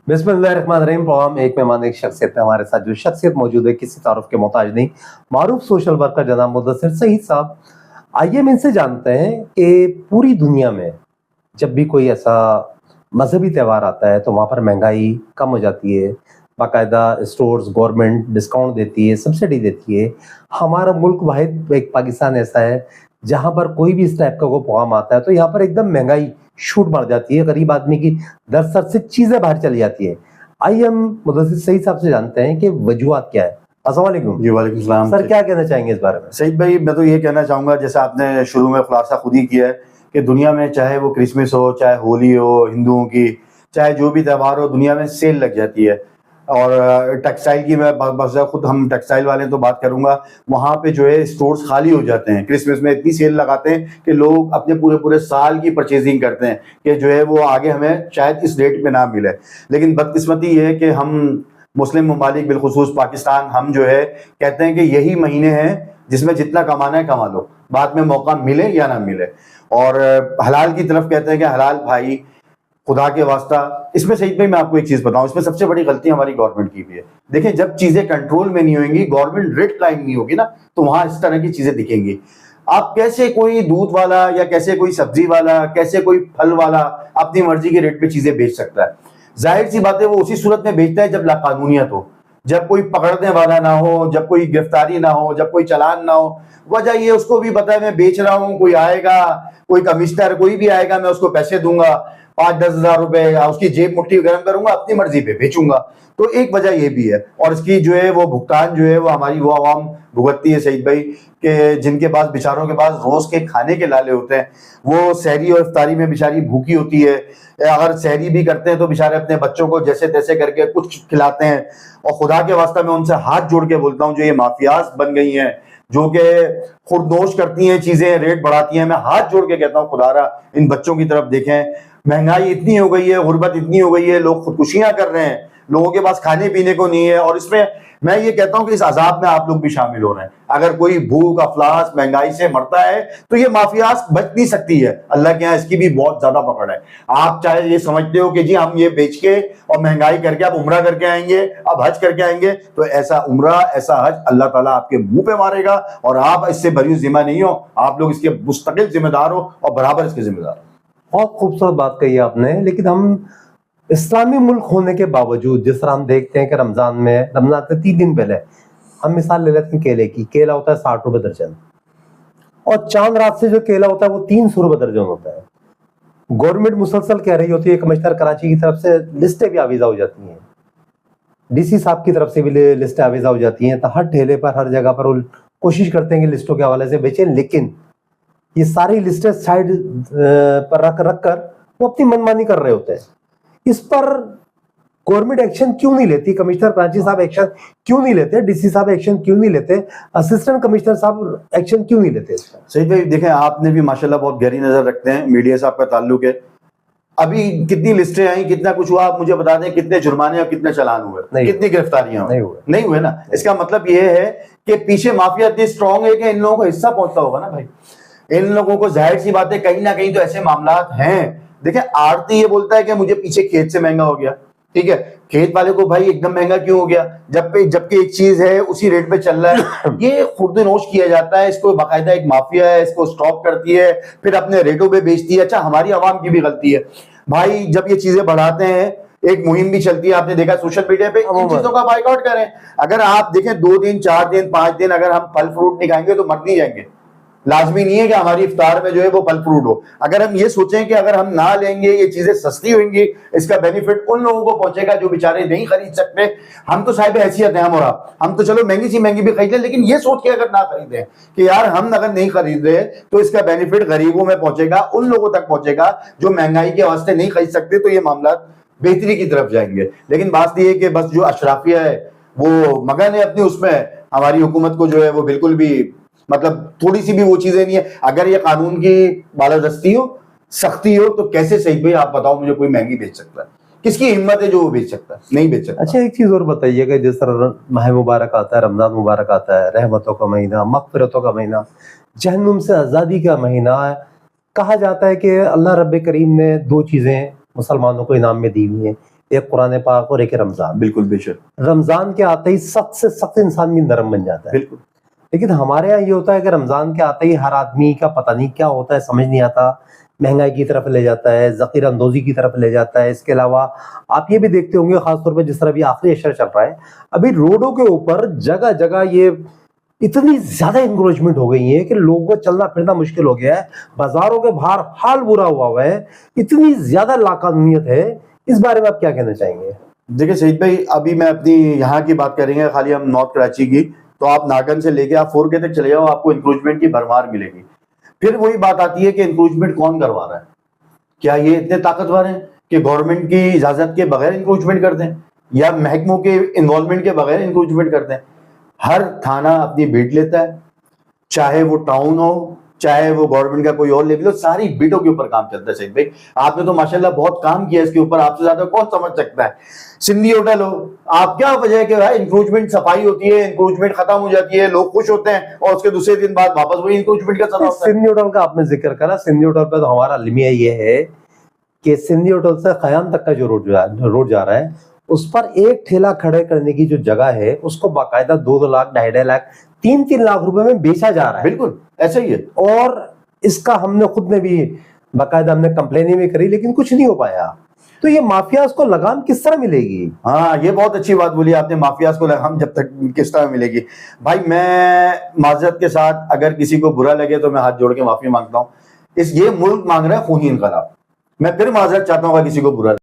बिस्मिल्लाहिर्रहमानिर्रहीम। प्रोग्राम एक मेहमान एक शख्सियत है हमारे साथ, जो शख्सियत मौजूद है किसी तारुफ के मोहताज नहीं, मारूफ सोशल वर्कर जनाब मुदस्सिर सईद साहब। आइए हम इनसे जानते हैं कि पूरी दुनिया में जब भी कोई ऐसा मजहबी त्यौहार आता है तो वहाँ पर महंगाई कम हो जाती है, बाकायदा स्टोर्स गवर्नमेंट डिस्काउंट देती है, सब्सिडी देती है। हमारा मुल्क वाहिद एक पाकिस्तान ऐसा है जहाँ पर कोई भी इस टाइप का कोई प्रोग्राम आता है तो यहाँ पर एकदम महंगाई शूट मार जाती है, गरीब आदमी की दरसर से चीजें बाहर चली जाती है। आइए हम मुदस्सिर सईद साहब से जानते हैं कि वजूहात क्या है। अस्सलाम वालेकुम। जी वालेकुम सलाम। सर क्या कहना चाहेंगे इस बारे में? सईद भाई, मैं तो ये कहना चाहूँगा, जैसे आपने शुरू में खुलासा खुद ही किया है कि दुनिया में चाहे वो क्रिसमस हो, चाहे होली हो हिंदुओं की, चाहे जो भी त्यौहार हो, दुनिया में सेल लग जाती है। और टेक्सटाइल की मैं बस खुद हम टेक्सटाइल वाले तो बात करूंगा, वहाँ पे जो है स्टोर्स खाली हो जाते हैं। क्रिसमस में इतनी सेल लगाते हैं कि लोग अपने पूरे पूरे साल की परचेजिंग करते हैं कि जो है वो आगे हमें शायद इस रेट पे ना मिले। लेकिन बदकिस्मती ये है कि हम मुस्लिम ममालिक बिलखुसूस पाकिस्तान, हम जो है कहते हैं कि यही महीने हैं जिसमें जितना कमाना है कमा लो, बाद में मौका मिले या ना मिले। और हलाल की तरफ कहते हैं कि हलाल भाई खुदा के वास्ता। इसमें सही भाई मैं आपको एक चीज बताऊं, इसमें सबसे बड़ी गलती हमारी गवर्नमेंट की भी है। देखिए, जब चीजें कंट्रोल में नहीं होंगी, गवर्नमेंट रेट लाइन नहीं होगी ना, तो वहां इस तरह की चीजें दिखेंगी। आप कैसे कोई दूध वाला या कैसे कोई सब्जी वाला, कैसे कोई फल वाला अपनी मर्जी के रेट पे चीजें बेच सकता है? जाहिर सी बात है वो उसी सूरत में बेचता है जब लाकानूनियत हो, जब कोई पकड़ने वाला ना हो, जब कोई गिरफ्तारी ना हो, जब कोई चालान ना हो। वजह ये उसको भी पता है मैं बेच रहा हूँ, कोई आएगा, कोई कमिश्नर कोई भी आएगा, मैं उसको पैसे दूंगा 5-10 हजार रुपए, या उसकी जेब मुट्ठी गर्म करूंगा, अपनी मर्जी पे बेचूंगा। तो एक वजह ये भी है। और इसकी जो है वो भुगतान जो है वो हमारी वो आवाम भुगतती है सईद भाई, कि जिनके पास बेचारों के पास रोज के खाने के लाले होते हैं, वो सहरी और इफ्तारी में बेचारी भूखी होती है। अगर सहरी भी करते हैं तो बेचारे अपने बच्चों को जैसे तैसे करके कुछ खिलाते हैं। और खुदा के वास्ता मैं उनसे हाथ जोड़ के बोलता हूँ, जो ये माफियाज बन गई हैं, जो कि खुरदोश करती हैं चीजें, रेट बढ़ाती हैं, मैं हाथ जोड़ के कहता हूँ खुदारा इन बच्चों की तरफ देखें। महंगाई इतनी हो गई है, गुर्बत इतनी हो गई है, लोग खुदकुशियां कर रहे हैं, लोगों के पास खाने पीने को नहीं है। और इसमें मैं ये कहता हूं कि इस अजाब में आप लोग भी शामिल हो रहे हैं। अगर कोई भूख अफलास महंगाई से मरता है तो ये माफियास बच नहीं सकती है, अल्लाह के यहाँ इसकी भी बहुत ज्यादा पकड़ है। आप चाहे ये समझते हो कि जी हम ये बेच के और महंगाई करके आप उम्रा करके आएंगे, अब हज करके आएंगे, तो ऐसा उम्रा ऐसा हज अल्लाह ताला आपके मुंह पे मारेगा और आप इससे बरी जिम्मा नहीं हो। आप लोग इसके मुस्तकिल जिम्मेदार हो और बराबर इसके जिम्मेदार हो। बहुत खूबसूरत बात कही आपने। लेकिन हम इस्लामी मुल्क होने के बावजूद जिस तरह हम देखते हैं कि रमजान से 3 दिन पहले हम मिसाल ले लेते हैं केले की। केला होता है 60 रुपए दर्जन, और चांद रात से जो केला होता है वो 300 रुपए दर्जन होता है। गवर्नमेंट मुसलसल कह रही होती है, कमिश्नर कराची की तरफ से लिस्टें भी आवीजा हो जाती हैं, डीसी साहब की तरफ से भी लिस्टें आवीजा हो जाती हैं, तो हर ठेले पर हर जगह पर वो कोशिश करते हैं कि लिस्टों के हवाले से बेचें। लेकिन ये सारी लिस्टें साइड पर रख कर वो अपनी मनमानी कर रहे होते हैं। इस पर गवर्नमेंट एक्शन क्यों नहीं लेती? कमिश्नर कराची साहब एक्शन क्यों नहीं लेते? डीसी साहब एक्शन क्यों नहीं लेते? असिस्टेंट कमिश्नर साहब एक्शन क्यों नहीं लेते? सही भाई देखें, आपने भी माशाल्लाह बहुत गहरी नजर रखते हैं, मीडिया से आपका ताल्लुक है। अभी कितनी लिस्टें आई, कितना कुछ हुआ, आप मुझे बता दें, कितने जुर्माने और कितने चालान हुए, कितनी गिरफ्तारियां हुई? नहीं हुए ना। इसका मतलब यह है कि पीछे माफिया इतनी स्ट्रांग है कि इन लोगों को हिस्सा पहुंचता होगा ना भाई। इन लोगों को जाहिर सी बात है कहीं ना कहीं तो ऐसे मामला हैं। देखिए, आड़ती ये बोलता है कि मुझे पीछे खेत से महंगा हो गया, ठीक है, खेत वाले को भाई एकदम महंगा क्यों हो गया, जबकि एक चीज है उसी रेट पे चल रहा है। ये खुर्दनोश किया जाता है, इसको बाकायदा एक माफिया है, इसको स्टॉक करती है, फिर अपने रेटों पे बेचती है। अच्छा, हमारी आवाम की भी गलती है भाई, जब ये चीजें बढ़ाते हैं, एक मुहिम भी चलती है, आपने देखा सोशल मीडिया पे, इन चीजों का बाइकआउट करें। अगर आप देखें 2 दिन 4 दिन 5 दिन अगर हम फल फ्रूट नहीं खाएंगे तो मर नहीं जाएंगे। लाजमी नहीं है कि हमारी इफ्तार में जो है वो फल फ्रूट हो। अगर हम ये सोचें कि अगर हम ना लेंगे ये चीजें सस्ती होंगी, इसका बेनिफिट उन लोगों को पहुंचेगा जो बेचारे नहीं खरीद सकते। हम तो साहिब हैसियत हैं, हम तो चलो महंगी सी महंगी भी खरीद लें, लेकिन ये सोच के अगर ना खरीदें कि यार हम अगर नहीं खरीद रहे तो इसका बेनिफिट गरीबों में पहुंचेगा, उन लोगों तक पहुंचेगा जो महंगाई के वास्ते नहीं खरीद सकते, तो ये मामला बेहतरी की तरफ जाएंगे। लेकिन बात यह है कि बस जो अशराफिया है वो मगन है अपनी, उसमें हमारी हुकूमत को जो है वो बिल्कुल भी मतलब थोड़ी सी भी वो चीजें नहीं है। अगर ये कानून की बालादस्ती हो, सख्ती हो, तो कैसे सही भाई आप बताओ मुझे कोई महंगी बेच सकता है? किसकी हिम्मत है जो वो बेच सकता है? नहीं बेच सकता। अच्छा, एक चीज और बताइएगा, जिस तरह माह मुबारक आता है, रमजान मुबारक आता है, रहमतों का महीना, मग़फ़िरतों का महीना, जहन्नुम से आज़ादी का महीना है, कहा जाता है कि अल्लाह रब्बे करीम ने 2 चीजें मुसलमानों को इनाम में दी हुई हैं। एक कुरान पाक और एक रमजान। बिल्कुल बेशक, रमजान के आते ही सख्त से सख्त इंसान भी नरम बन जाता है। बिल्कुल। लेकिन हमारे यहाँ ये होता है कि रमजान के आते ही हर आदमी का पता नहीं क्या होता है, समझ नहीं आता, महंगाई की तरफ ले जाता है, ज़कीर अंदोजी की तरफ ले जाता है। इसके अलावा आप ये भी देखते होंगे, खासतौर पर जिस तरह अभी आखिरी अशर चल रहा है, अभी रोडों के ऊपर जगह जगह ये इतनी ज्यादा इंक्रोचमेंट हो गई है कि लोगों को चलना फिरना मुश्किल हो गया है। बाजारों के बाहर हाल बुरा हुआ है, इतनी ज्यादा लाकानूनियत है। इस बारे में आप क्या कहना चाहेंगे? देखिए शहीद भाई, अभी मैं अपनी यहाँ की बात करेंगे, खाली हम नॉर्थ कराची की, तो आप नागन से लेके आप 4K तक चले जाओ, आपको इंक्रोचमेंट की भरमार मिलेगी। फिर वही बात आती है कि इंक्रोचमेंट कौन करवा रहा है? क्या ये इतने ताकतवर हैं कि गवर्नमेंट की इजाजत के बगैर इंक्रोचमेंट कर दें, या महकमों के इन्वॉल्वमेंट के बगैर इंक्रोचमेंट कर दें? हर थाना अपनी बीट लेता है, चाहे वो टाउन हो, चाहे वो गवर्नमेंट का कोई और लेवल हो, सारी बीटों के ऊपर काम चलता है। सही भाई, आपने तो माशाल्लाह बहुत काम किया इसके ऊपर, आपसे ज्यादा कौन समझ सकता है। सिंधी होटल हो, आप क्या वजह है कि भाई इंक्रोचमेंट, सफाई होती है, इंक्रोचमेंट खत्म हो जाती है, लोग खुश होते हैं और उसके दूसरे दिन बाद वापस वही इंक्रोचमेंट का सदा होता है। सिंधी होटल का आपने जिक्र करा, सिंधी होटल पे तो हमारा अलमिया ये है कि सिंधी होटल से खयाम तक का जो रोड जा रहा है, उस पर एक ठेला खड़े करने की जो जगह है उसको बाकायदा 2-2 लाख, 2.5 लाख, 3-3 लाख रुपए में बेचा जा रहा है। बिल्कुल ऐसा ही है। और इसका हमने खुद ने भी बाकायदा हमने कंप्लेन भी करी, लेकिन कुछ नहीं हो पाया। तो ये माफियाज को लगाम किस तरह मिलेगी? हाँ, ये बहुत अच्छी बात बोली आपने, माफियाज को लगाम जब तक किस तरह मिलेगी। भाई मैं माजरत के साथ, अगर किसी को बुरा लगे तो मैं हाथ जोड़ के माफी मांगता हूँ। ये मुल्क मांग रहा है खूनी इनकलाब। मैं फिर माजरत चाहता हूँ किसी को बुरा